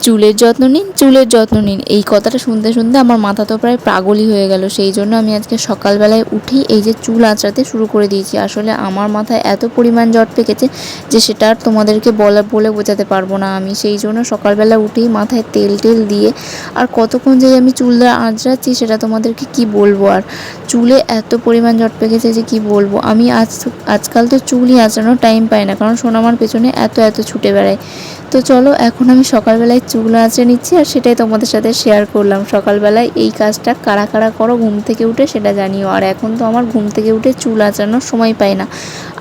চুলের যত্ন নিন, চুলের যত্ন নিন, এই কথাটা শুনতে শুনতে আমার মাথা তো প্রায় পাগলই হয়ে গেল। সেই জন্য আমি আজকে সকালবেলায় উঠেই এই যে চুল আঁচড়াতে শুরু করে দিয়েছি। আসলে আমার মাথায় এত পরিমাণ জট পেকেছে যে সেটা আর তোমাদেরকে বলে বোঝাতে পারবো না। আমি সেই জন্য সকালবেলা উঠেই মাথায় তেল টেল দিয়ে আর কতক্ষণ যে আমি চুল আঁচড়াচ্ছি সেটা তোমাদেরকে কি বলবো। আর চুলে এত পরিমাণ জট পেকেছে যে কি বলবো। আমি আজকাল তো চুলই আঁচড়ানোর টাইম পাই না, কারণ সোনামার পেছনে এত ছুটে বেড়ায়। তো চলো, এখন আমি সকালবেলায় চুল আঁচড়ে নিচ্ছি আর সেটাই তোমাদের সাথে শেয়ার করলাম। সকালবেলায় এই কাজটা কারা কারা করো ঘুম থেকে উঠে সেটা জানিও। আর এখন তো আমার ঘুম থেকে উঠে চুল আঁচড়ানোর সময় পাই না।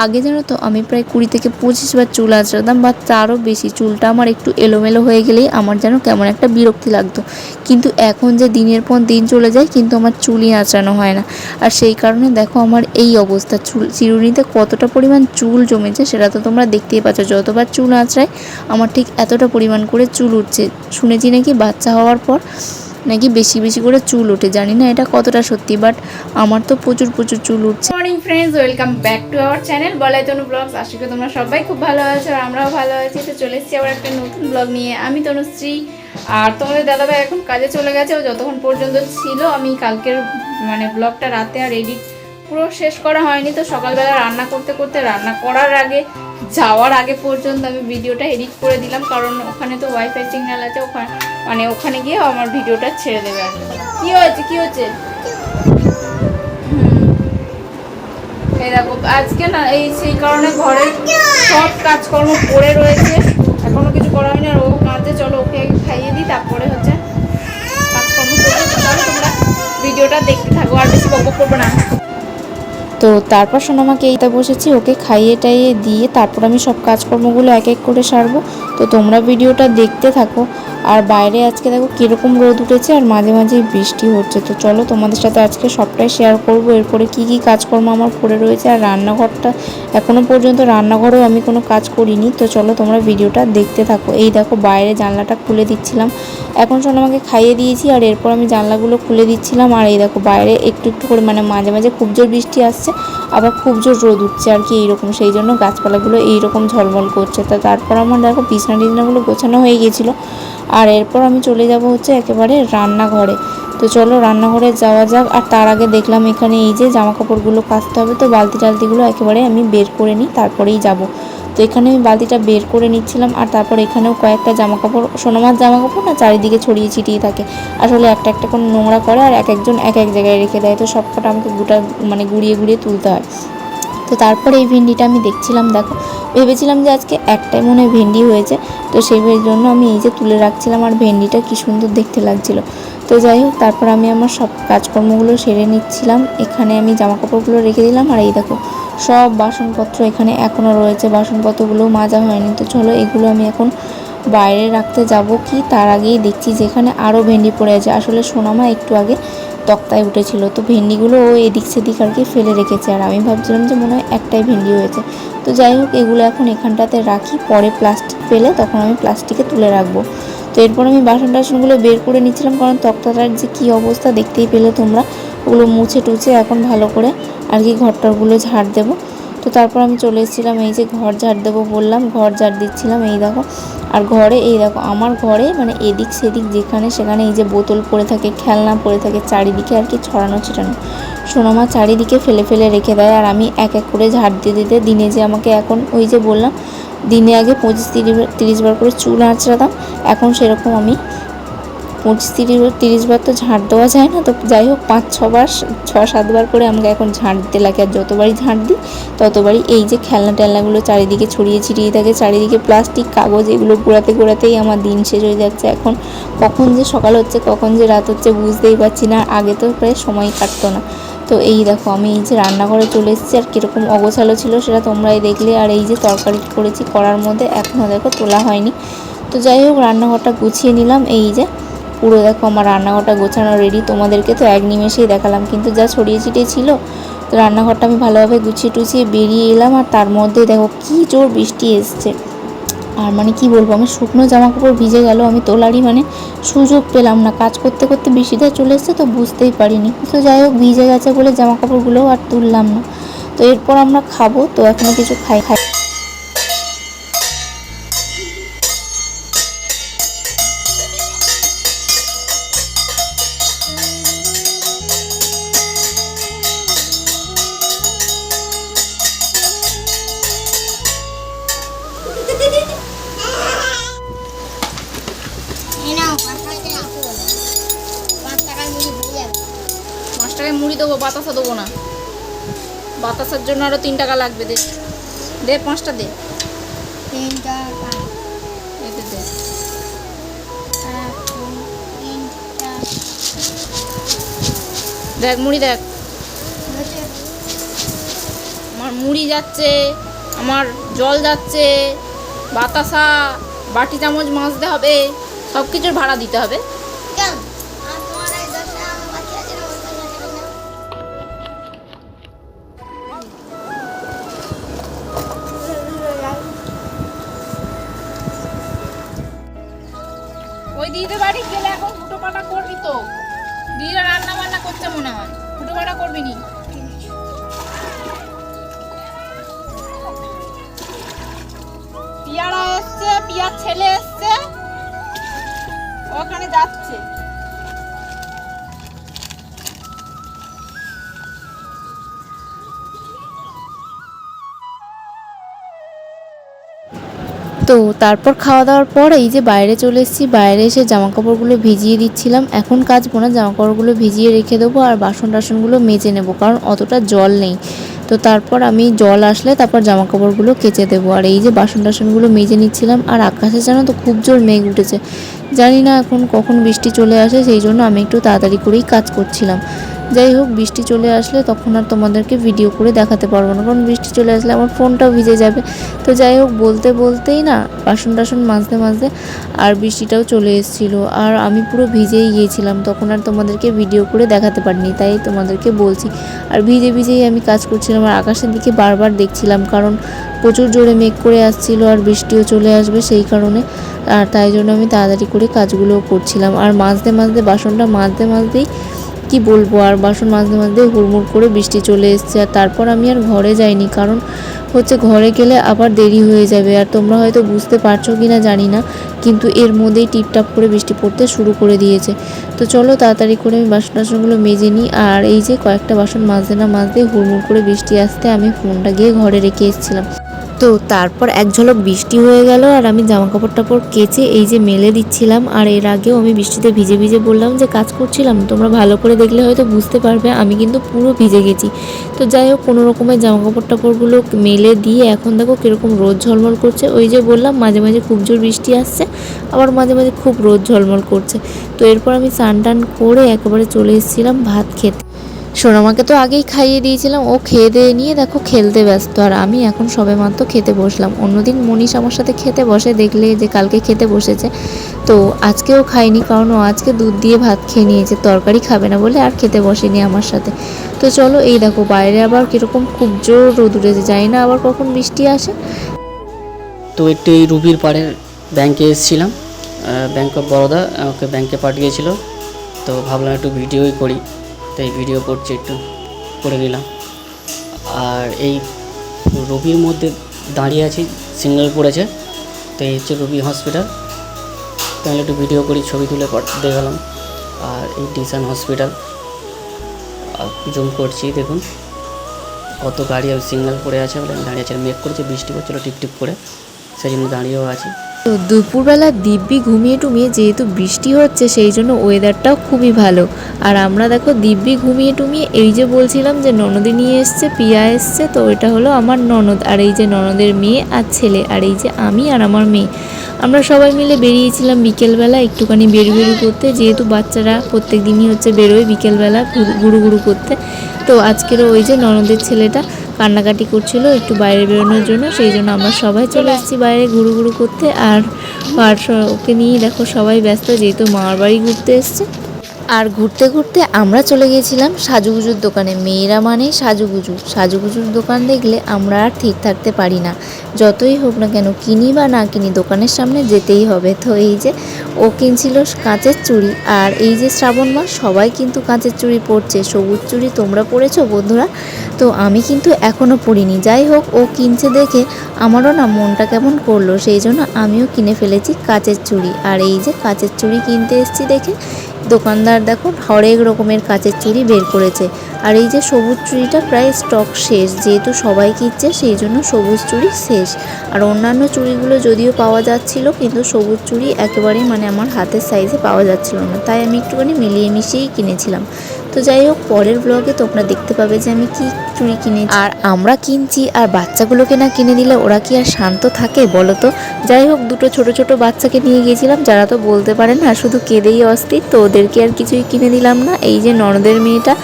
আগে জানো তো আমি প্রায় 20 থেকে 25 বার চুল আঁচড়াতাম, বা তারও বেশি। চুলটা আমার একটু এলোমেলো হয়ে গেলেই আমার যেন কেমন একটা বিরক্তি লাগতো। কিন্তু এখন যে দিনের পর দিন চলে যায় কিন্তু আমার চুলই আঁচড়ানো হয় না। আর সেই কারণে দেখো আমার এই অবস্থা, চুল চিরুনিতে কতটা পরিমাণ চুল জমেছে সেটা তো তোমরা দেখতেই পাচ্ছ। যতবার চুল আঁচড়ায় আমার ঠিক এতটা পরিমাণ করে চুল উঠছে। শুনেছি নাকি বাচ্চা হওয়ার পর নাকি বেশি বেশি করে চুল ওঠে, জানি না এটা কতটা সত্যি, বাট আমার তো প্রচুর চুল উঠছে। Morning friends, welcome back to our channel বলাই তনু ব্লগস। আশা করি তোমরা সবাই খুব ভালো আছো আর আমরাও ভালো আছি। তো চলে এসেছি আবার একটা নতুন ব্লগ নিয়ে। আমি তনুশ্রী, আর তোমাদের দাদাভাই এখন কাজে চলে গেছে। ও যতক্ষণ পর্যন্ত ছিল আমি কালকের ব্লগটা রাতে আর এডিট পুরো শেষ করা হয়নি। তো সকালবেলা রান্না করতে রান্না করার আগে যাওয়ার আগে পর্যন্ত আমি ভিডিওটা এডিট করে দিলাম, কারণ ওখানে তো ওয়াইফাই সিগন্যাল আছে। ওখানে গিয়ে আমার ভিডিওটা ছেড়ে দেবে। আর কি হচ্ছে এই দেখো আজকে না সেই কারণে ঘরের সব কাজকর্ম পড়ে রয়েছে, এখনো কিছু করা হয়নি। আর ও কাঁদছে, চলো ওকে খাইয়ে দিই, তারপরে হচ্ছে কাজকর্ম করবো। চলো তোমরা ভিডিওটা দেখতে থাকো, আর বেশি বকবক করবো না। তো তারপর সোনামাকে এইটা বসেছি, ওকে খাইয়ে টাইয়ে দিয়ে তারপর আমি সব কাজকর্মগুলো এক এক করে সারবো। তো তোমরা ভিডিওটা দেখতে থাকো। আর বাইরে আজকে দেখো কীরকম রোদ উঠেছে আর মাঝে মাঝেই বৃষ্টি হচ্ছে। তো চলো তোমাদের সাথে আজকে সবটাই শেয়ার করবো। এরপরে কি কি কাজকর্ম আমার পড়ে রয়েছে। আর রান্নাঘরটা এখনও পর্যন্ত রান্নাঘরেও আমি কোনো কাজ করিনি। তো চলো তোমরা ভিডিওটা দেখতে থাকো। এই দেখো বাইরে জানলাটা খুলে দিচ্ছিলাম, এখন সোনামাকে খাইয়ে দিয়েছি আর এরপর আমি জানলাগুলো খুলে দিচ্ছিলাম। আর এই দেখো বাইরে একটু করে মাঝে মাঝে খুব জোর বৃষ্টি আসছে, আবার খুব জোর রোদ উঠছে আর কি এইরকম। সেই জন্য গাছপালাগুলো এইরকম ঝলমল করছে। তা তারপর আমার দেখো বিছনাগুলো গোছানো হয়ে গিয়েছিলো। আর এরপর আমি চলে যাব হচ্ছে একেবারে রান্নাঘরে। তো চলো রান্নাঘরে যাওয়া যাক। আর তার আগে দেখলাম এখানে এই যে জামা কাপড়গুলো কাচতে হবে, তো বালতি টালতিগুলো একেবারে আমি বের করে নিই, তারপরেই যাব। তো এখানে আমি বালতিটা বের করে নিচ্ছিলাম। আর তারপর এখানেও কয়েকটা জামা কাপড়, সোনামার জামা কাপড় না চারিদিকে ছড়িয়ে ছিটিয়ে থাকে, আসলে একটা একটা করে নোংরা করে আর একজন এক এক জায়গায় রেখে দেয়। তো সবকটা আমাকে গুড়িয়ে তুলতে হয়। তো তারপরে এই ভেন্ডিটা আমি দেখছিলাম, দেখো ভেবেছিলাম যে আজকে একটাই মনে হয় ভেন্ডি হয়েছে, তো সেই জন্য আমি এই যে তুলে রাখছিলাম। আর ভেন্ডিটা কি সুন্দর দেখতে লাগছিল। তো যাই হোক, তারপর আমি আমার সব কাজকর্মগুলো সেরে নিচ্ছিলাম। এখানে আমি জামা কাপড়গুলো রেখে দিলাম। আর এই দেখো সব বাসনপত্র এখানে এখনও রয়েছে, বাসনপত্রগুলো মাজা হয়নি। তো চলো এগুলো আমি এখন বাইরে রাখতে যাব। কি তার আগেই দেখছি যেখানে আরও ভেন্ডি পড়ে আছে। আসলে সোনামা একটু আগে তক্তায় উঠেছিল, তো ভেন্ডিগুলো ও এদিক সেদিক আর কি ফেলে রেখেছে। আর আমি ভাবছিলাম যে মনে হয় একটাই ভেন্ডি হয়েছে। তো যাই হোক, এগুলো এখন এখানটাতে রাখি, পরে প্লাস্টিক পেলে তখন আমি প্লাস্টিকে তুলে রাখবো। তো এরপর আমি বাসন টাসনগুলো বের করে নিচ্ছিলাম, কারণ তক্তাটার যে কী অবস্থা দেখতেই পেলে তোমরা। ওগুলো মুছে টুছে এখন ভালো করে আর কি ঘরটারগুলো ঝাড় দেবো। তো তারপর আমি চলে এসেছিলাম, এই যে ঘর ঝাড় দেবো বললাম, ঘর ঝাড় দিচ্ছিলাম। এই দেখো, আর ঘরে এই দেখো আমার ঘরে এদিক সেদিক যেখানে সেখানে এই যে বোতল পড়ে থাকে, খেলনা পড়ে থাকে চারিদিকে আর কি ছড়ানো ছিটানো। সোনামা চারিদিকে ফেলে ফেলে রেখে দেয়। আর আমি এক এক করে ঝাড় দিতে দিনে যে আমাকে এখন ওই যে বললাম দিনে আগে 25-30 বার করে চুল আঁচড়াতাম, এখন সেরকম আমি 25-30 বার তো ঝাঁট দেওয়া যায় না। তো যাই হোক 5-6 বার 6-7 বার করে আমাকে এখন ঝাঁট দিতে লাগে। আর যতবারই ঝাঁট দিই ততবারই এই যে খেলনা টেলনাগুলো চারিদিকে ছড়িয়ে ছিটিয়ে থাকে, চারিদিকে প্লাস্টিক কাগজ, এগুলো ঘোরাতেই আমার দিন শেষ হয়ে যাচ্ছে। এখন কখন যে সকাল হচ্ছে কখন যে রাত হচ্ছে বুঝতেই পারছি না। আগে তো প্রায় সময় কাটতো না। তো এই দেখো আমি এই যে রান্নাঘরে চলে এসেছি, আর কীরকম অগোছালো ছিল সেটা তোমরাই দেখলে। আর এই যে তরকারি করেছি করার মধ্যে এখনও দেখো তোলা হয়নি। তো যাই হোক রান্নাঘরটা গুছিয়ে নিলাম। এই যে পুরো দেখো আমার রান্নাঘরটা গোছানো রেডি। তোমাদেরকে তো এক নিমেষেই দেখালাম, কিন্তু যা ছড়িয়ে ছিটিয়ে ছিল। তো রান্নাঘরটা আমি ভালোভাবে গুছিয়ে টুছিয়ে বেরিয়ে এলাম। আর তার মধ্যে দেখো কী জোর বৃষ্টি এসছে। আর কি বলবো, আমার শুকনো জামা কাপড় ভিজে গেল, আমি তোলারই সুযোগ পেলাম না। কাজ করতে করতে বৃষ্টিটা চলে এসছে তো বুঝতেই পারিনি। তো যাই হোক ভিজে গেছে বলে জামা কাপড়গুলোও আর তুললাম না। তো এরপর আমরা খাবো, তো এখনও কিছু খাই বাতাসা দেবো না, বাতাসার জন্য আরও 3 টাকা লাগবে। দে দে 5টা দে, 3 টাকা। এতে দে। 1 2 3 4 দেখ মুড়ি দেখ, হয়েছে? আমার মুড়ি যাচ্ছে, আমার জল যাচ্ছে, বাতাসা, বাটি চামচ মাজতে হবে, সব কিছুর ভাড়া দিতে হবে। কেন? আর তোমার এই 10 টাকা আমার বাকি আছে না, ওই পয়সা থেকে নাও। ওই দিদিদের বাড়ি গেলে এখন ফুটো পাটা করবি তো, দিদিরা রান্না বান্না করছে মনে হয়, ফুটো পাটা করবি নি। পিয়ারা এসছে, পিয়ার ছেলে এসছে, ওখানে যাচ্ছে। তো তারপর খাওয়া দাওয়ার পর এই যে বাইরে চলে এসেছি, বাইরে এসে জামা কাপড়গুলো ভিজিয়ে দিচ্ছিলাম। এখন কাচবো না, জামা কাপড়গুলো ভিজিয়ে রেখে দেবো আর বাসন টাসনগুলো মেজে নেবো, কারণ অতটা জল নেই। তো তারপর আমি জল আসলে তারপর জামা কাপড়গুলো কেচে দেবো। আর এই যে বাসন টাসনগুলো মেজে নিচ্ছিলাম। আর আকাশে জানো তো খুব জোর মেঘ উঠেছে, জানি না এখন কখন বৃষ্টি চলে আসে, সেই জন্য আমি একটু তাড়াতাড়ি করেই কাজ করছিলাম। যাই হোক, বৃষ্টি চলে আসলে তখন আর তোমাদেরকে ভিডিও করে দেখাতে পারবো না, কারণ বৃষ্টি চলে আসলে আমার ফোনটাও ভিজে যাবে। তো যাই হোক, বলতে বলতেই না বাসন টাসন মাজতে মাজতে আর বৃষ্টিটাও চলে এসেছিলো, আর আমি পুরো ভিজেই গিয়েছিলাম, তখন আর তোমাদেরকে ভিডিও করে দেখাতে পারিনি, তাই তোমাদেরকে বলছি। আর ভিজে ভিজেই আমি কাজ করছিলাম আর আকাশের দিকে বারবার দেখছিলাম, কারণ প্রচুর জোরে মেঘ করে আসছিল আর বৃষ্টিও চলে আসবে সেই কারণে। আর তাই জন্য আমি তাড়াতাড়ি করে কাজগুলোও করছিলাম। আর মাজতে মাজতে বাসনটা মাজতে মাজতেই কি বলবো, আর বাসন মাজতে মাজতে হুড়মুড় করে বৃষ্টি চলে এসছে। আর তারপর আমি আর ঘরে যাইনি, কারণ হচ্ছে ঘরে গেলে আবার দেরি হয়ে যাবে। আর তোমরা হয়তো বুঝতে পারছো কি না জানি না, কিন্তু এর মধ্যেই টিপটাপ করে বৃষ্টি পড়তে শুরু করে দিয়েছে। তো চলো তাড়াতাড়ি করে আমি বাসন টাসনগুলো মেজে নিই। আর এই যে কয়েকটা বাসন মাজতে না মাজতে হুড়মুড় করে বৃষ্টি আসতে আমি ফোনটা গিয়ে ঘরে রেখে এসেছিলাম। তো তারপর এক ঝলক বৃষ্টি হয়ে গেল আর আমি জামা কাপড় টাপড় কেচে এই যে মেলে দিচ্ছিলাম। আর এর আগেও আমি বৃষ্টিতে ভিজে ভিজে বললাম যে কাজ করছিলাম, তোমরা ভালো করে দেখলে হয়তো বুঝতে পারবে আমি কিন্তু পুরো ভিজে গেছি। তো যাই হোক, কোনো রকমের জামা কাপড় টাপড়গুলো মেলে দিয়ে এখন দেখো কীরকম রোদ ঝলমল করছে। ওই যে বললাম মাঝে মাঝে খুব জোর বৃষ্টি আসছে, আবার মাঝে মাঝে খুব রোদ ঝলমল করছে। তো এরপর আমি স্নান টান করে একেবারে চলে এসেছিলাম ভাত খেতে। সোনামাকে তো আগেই খাইয়ে দিয়েছিলাম, ও খেয়ে দিয়ে নিয়ে দেখো খেলতে ব্যস্ত, আর আমি এখন সবেমাত্র খেতে বসলাম। অন্যদিন মনীষ আমার সাথে খেতে বসে, দেখলে যে কালকে খেতে বসেছে, তো আজকেও খাইনি, কারণ ও আজকে দুধ দিয়ে ভাত খেয়ে নিয়েছে, তরকারি খাবে না বলে আর খেতে বসেনি আমার সাথে। তো চলো, এই দেখো বাইরে আবার কীরকম খুব জোর রোদ উঠেছে, জানি না আবার কখন বৃষ্টি আসে। তো একটু এই রুবির পাড়ের ব্যাংকে এসেছিলাম, ব্যাংক অফ বরোদা আমাকে ব্যাংকে পাঠিয়েছিল, তো ভাবলাম একটু ভিডিওই করি, তো এই ভিডিও করছি, একটু করে নিলাম। আর এই রুবির মধ্যে দাঁড়িয়ে আছি, সিগন্যাল পড়েছে, তো এই হচ্ছে রুবি হসপিটাল, তাহলে একটু ভিডিও করি, ছবি তুলে দেখালাম। আর এই ডিসান হসপিটাল জুম করছি, দেখুন কত গাড়ি সিগন্যাল পড়ে আছে বলে আমি দাঁড়িয়ে আছি। মেঘ করেছে, বৃষ্টি করছিল টিপটিপ করে, সেই জন্য দাঁড়িয়েও আছি। তো দুপুরবেলা দিব্যি ঘুমিয়ে টুমিয়ে, যেহেতু বৃষ্টি হচ্ছে সেই জন্য ওয়েদারটাও খুবই ভালো। আর আমরা দেখো দিব্যি ঘুমিয়ে টুমিয়ে, এই যে বলছিলাম যে ননদে নিয়ে এসছে, পিয়া এসছে, তো এটা হলো আমার ননদ, আর এই যে ননদের মেয়ে আর ছেলে, আর এই যে আমি আর আমার মেয়ে, আমরা সবাই মিলে বেরিয়েছিলাম বিকেলবেলা একটুখানি বেরু করতে, যেহেতু বাচ্চারা প্রত্যেক দিনই হচ্ছে বেরোয় বিকেলবেলা ঘুরু ঘুরু করতে। তো আজকেরও ওই যে ননদের ছেলেটা কান্নাকাটি করছিল একটু বাইরে বেরোনোর জন্য, সেই জন্য আমরা সবাই চলে এসেছি বাইরে ঘুরু ঘুরু করতে। আর ওকে নিয়েই দেখো সবাই ব্যস্ত, যেহেতু মামার বাড়ি ঘুরতে এসছে। আর ঘুরতে ঘুরতে আমরা চলে গিয়েছিলাম সাজুগুজুর দোকানে। মেয়েরা মানেই সাজুগুজুর দোকান দেখলে আমরা আর ঠিক থাকতে পারি না, যতই হোক না কেন, কিনি বা না কিনি, দোকানের সামনে যেতেই হবে। তো এই যে ও কিনছিল কাঁচের চুড়ি, আর এই যে শ্রাবণ মাস সবাই কিন্তু কাঁচের চুড়ি পরছে, সবুজ চুড়ি তোমরা পরেছো বন্ধুরা? তো আমি কিন্তু এখনও পরিনি। যাই হোক, ও কিনছে দেখে আমারও না মনটা কেমন করলো, সেই জন্য আমিও কিনে ফেলেছি কাঁচের চুড়ি। আর এই যে কাঁচের চুড়ি কিনতে এসেছি দেখে দোকানদার দেখো হরেক রকমের কাঁচের চুড়ি বের করেছে। আর এই যে সবুজ চুড়িটা প্রায় স্টক শেষ, যেহেতু সবাই কিনছে সেই জন্য সবুজ চুড়ি শেষ। আর অন্যান্য চুড়িগুলো যদিও পাওয়া যাচ্ছিল, কিন্তু সবুজ চুড়ি একেবারেই মানে আমার হাতের সাইজে পাওয়া যাচ্ছিল না, তাই আমি একটুখানি মিলিয়ে মিশিয়েই কিনেছিলাম। তো তো যাই হোক, পরের ব্লগে তোমরা দেখতে পাবে যে আমি কি চুড়ি কিনেছি। আর আমরা কিনছি আর বাচ্চাগুলোকে না কিনে দিলে ওরা কি আর শান্ত থাকে বলো তো। যাই হোক, দুটো ছোট ছোট বাচ্চাকে নিয়ে গিয়েছিলাম যারা তো বলতে পারে না, শুধু কেঁদেই অস্থির, তো ওদেরকে আর কিছুই কিনে দিলাম না। এই যে ননদের মেয়েটা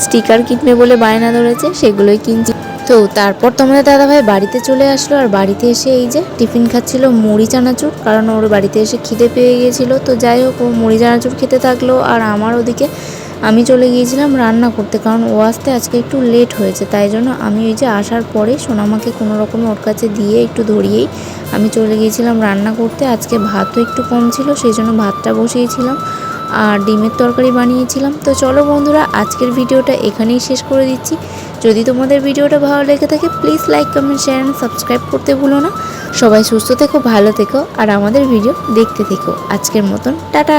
স্টিকার কিনবে বলে বায়না ধরেছে, সেগুলোই কিনছি। তো তারপর তোমাদের দাদাভাই বাড়িতে চলে আসলো, আর বাড়িতে এসে এই যে টিফিন খাচ্ছিল মুড়ি চানাচুর, কারণ ওর বাড়িতে এসে খিদে পেয়ে গিয়েছিলো। তো যাই হোক, ও মুড়ি চানাচুর খেতে থাকলো, আর আমার ওদিকে আমি চলে গিয়েছিলাম রান্না করতে, কারণ ও আসতে আজকে একটু লেট হয়েছে। তাই জন্য আমি ওই যে আসার পরে সোনামাকে কোনো রকমে ওর কাছে দিয়ে একটু ধরিয়েই আমি চলে গিয়েছিলাম রান্না করতে। আজকে ভাতও একটু কম ছিল, সেই জন্য ভাতটা বসিয়েছিলাম আর ডিমের তরকারি বানিয়েছিলাম। তো চলো বন্ধুরা, আজকের ভিডিওটা এখানেই শেষ করে দিচ্ছি। যদি তোমাদের ভিডিওটা ভালো লেগে থাকে please like, comment, share and subscribe করতে ভুলো না। সবাই সুস্থ থেকো, ভালো থেকো, আর আমাদের ভিডিও দেখতে থেকো। আজকের মতন টাটা।